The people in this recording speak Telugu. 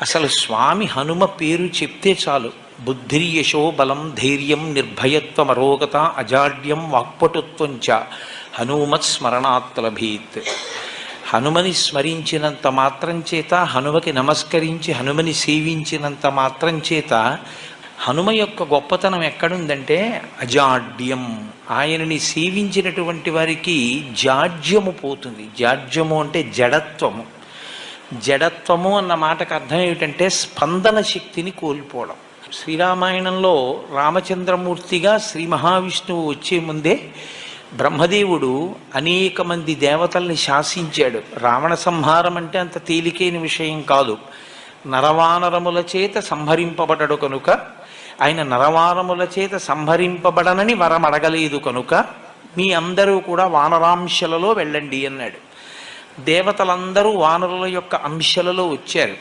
అసలు స్వామి హనుమ పేరు చెప్తే చాలు. బుద్ధిర్యశో బలం ధైర్యం నిర్భయత్వం అరోగత అజాడ్యం వాక్పటుత్వం చ హనుమత్ స్మరణాత్ లభీత్. హనుమని స్మరించినంత మాత్రం చేత, హనుమకి నమస్కరించి హనుమని సేవించినంత మాత్రం చేత హనుమ యొక్క గొప్పతనం ఎక్కడుందంటే అజాడ్యం. ఆయనని సేవించినటువంటి వారికి జాడ్యము పోతుంది. జాడ్యము అంటే జడత్వము. జడత్వము అన్న మాటకు అర్థం ఏమిటంటే స్పందన శక్తిని కోల్పోవడం. శ్రీరామాయణంలో రామచంద్రమూర్తిగా శ్రీ మహావిష్ణువు వచ్చే ముందే బ్రహ్మదేవుడు అనేక మంది దేవతల్ని శాసించాడు. రావణ సంహారం అంటే అంత తేలికైన విషయం కాదు. నరవానరముల చేత సంహరింపబడడు కనుక, ఆయన నరవానరముల చేత సంహరింపబడనని వరం అడగలేదు కనుక మీ అందరూ కూడా వానరాంశలలో వెళ్ళండి అన్నాడు. దేవతలందరూ వానరుల యొక్క అంశలలో వచ్చారు.